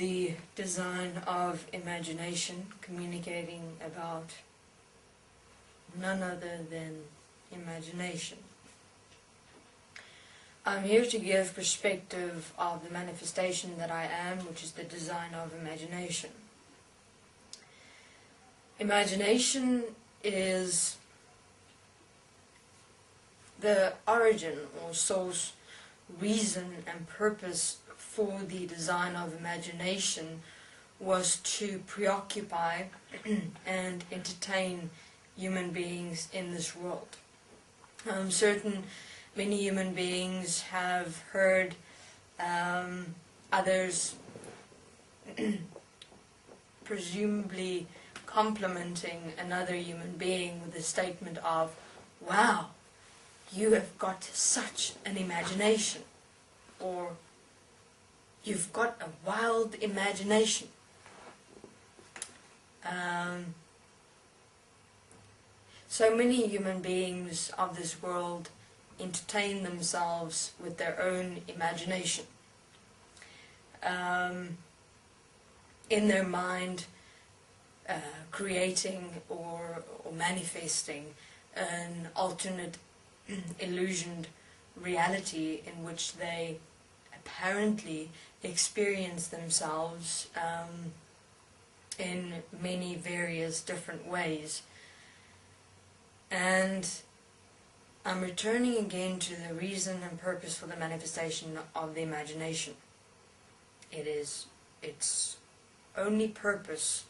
the design of imagination, communicating about none other than imagination. I'm here to give perspective of the manifestation that I am, which is the design of imagination. Imagination is the origin or source, reason and purpose for the design of imagination was to preoccupy and entertain human beings in this world. Many human beings have heard others presumably complimenting another human being with the statement of, "Wow, you have got such an imagination," or "You've got a wild imagination." So many human beings of this world entertain themselves with their own imagination. In their mind, creating or manifesting an alternate illusioned reality in which they apparently experience themselves in many various different ways. And I'm returning again to the reason and purpose for the manifestation of the imagination. Its only purpose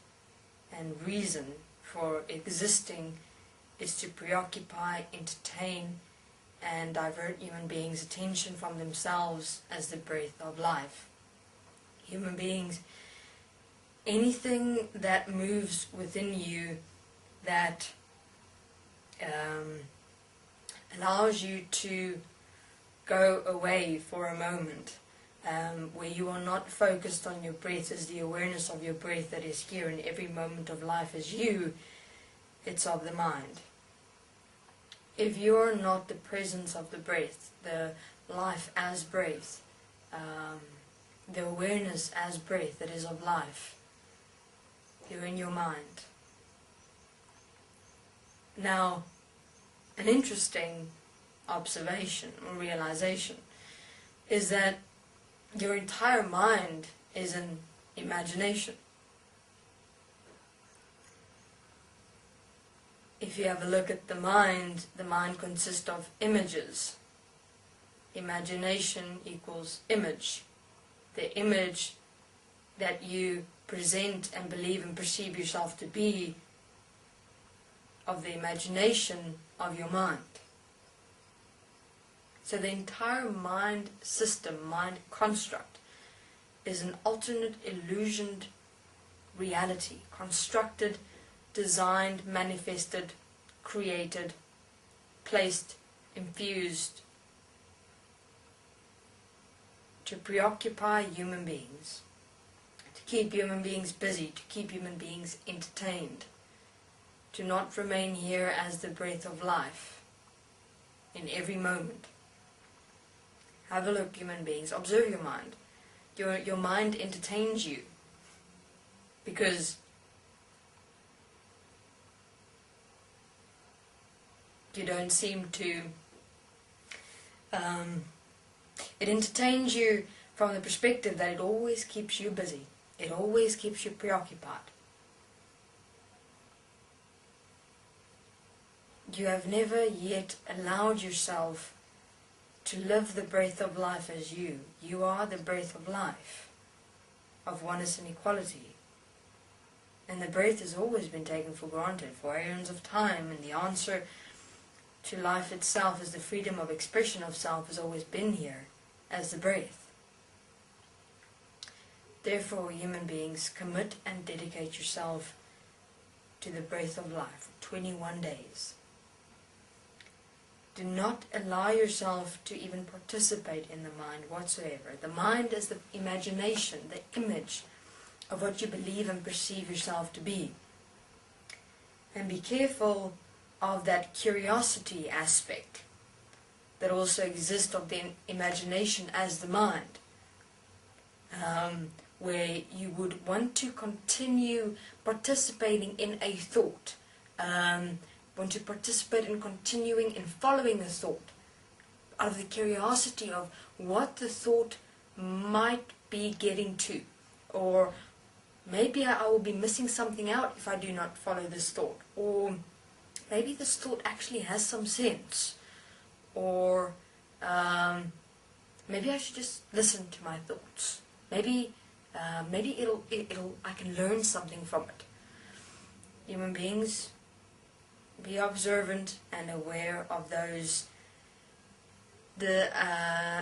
and reason for existing is to preoccupy, entertain, and divert human beings' attention from themselves as the breath of life. Human beings, anything that moves within you that allows you to go away for a moment, where you are not focused on your breath as the awareness of your breath that is here in every moment of life as you, it's of the mind. If you are not the presence of the breath, the life as breath, the awareness as breath that is of life, you're in your mind. Now, an interesting observation or realization is that your entire mind is an imagination. If you have a look at the mind consists of images. Imagination equals image. The image that you present and believe and perceive yourself to be of the imagination of your mind. So the entire mind system, mind construct, is an alternate illusioned reality, constructed, designed, manifested, created, placed, infused to preoccupy human beings, to keep human beings busy, to keep human beings entertained, to not remain here as the breath of life in every moment. Have a look, human beings. Observe your mind. Your mind entertains you because you don't seem to... it entertains you from the perspective that it always keeps you busy. It always keeps you preoccupied. You have never yet allowed yourself to live the breath of life as you. You are the breath of life, of oneness and equality. And the breath has always been taken for granted for aeons of time, and the answer to life itself as the freedom of expression of self has always been here as the breath. Therefore, human beings, commit and dedicate yourself to the breath of life for 21 days. Do not allow yourself to even participate in the mind whatsoever. The mind is the imagination, the image of what you believe and perceive yourself to be. And be careful of that curiosity aspect that also exists of the imagination as the mind. where you would want to continue participating in a thought, want to participate in continuing in following a thought, out of the curiosity of what the thought might be getting to, or maybe I will be missing something out if I do not follow this thought, or maybe this thought actually has some sense, or maybe I should just listen to my thoughts. Maybe I can learn something from it. Human beings, be observant and aware of the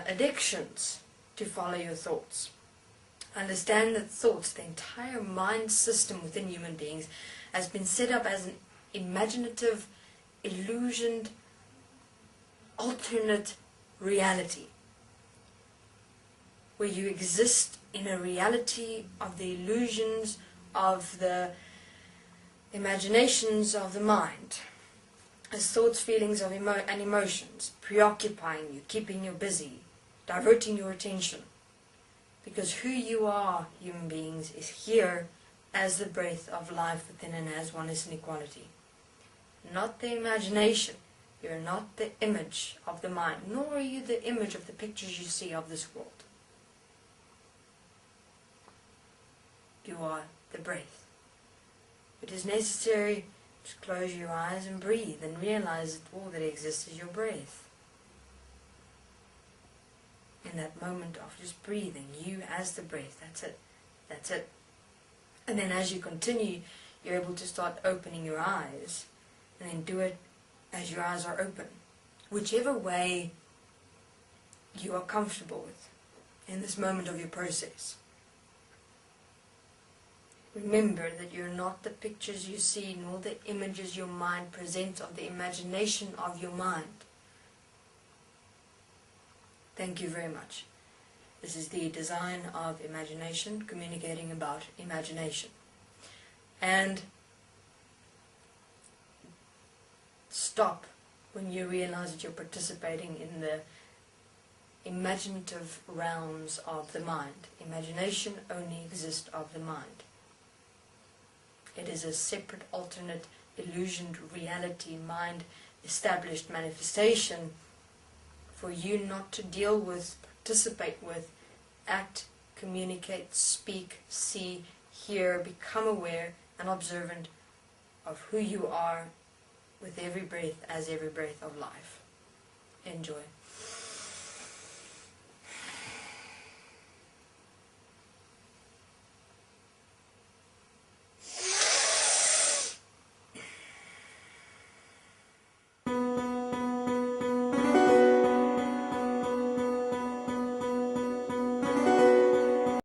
addictions to follow your thoughts. Understand that thoughts, the entire mind system within human beings, has been set up as an imaginative, illusioned, alternate reality, where you exist in a reality of the illusions of the imaginations of the mind, as thoughts, feelings of and emotions, preoccupying you, keeping you busy, diverting your attention. Because who you are, human beings, is here as the breath of life within and as oneness and equality. Not the imagination. You're not the image of the mind, nor are you the image of the pictures you see of this world. You are the breath. It is necessary to close your eyes and breathe and realize that all that exists is your breath. In that moment of just breathing, you as the breath, that's it. That's it. And then as you continue, you're able to start opening your eyes, and then do it as your eyes are open. Whichever way you are comfortable with in this moment of your process. Remember that you're not the pictures you see, nor the images your mind presents of the imagination of your mind. Thank you very much. This is the design of imagination, communicating about imagination. And stop when you realize that you're participating in the imaginative realms of the mind. Imagination only exists of the mind. It is a separate, alternate, illusioned reality, mind, established manifestation for you not to deal with, participate with, act, communicate, speak, see, hear, become aware and observant of who you are with every breath as every breath of life. Enjoy.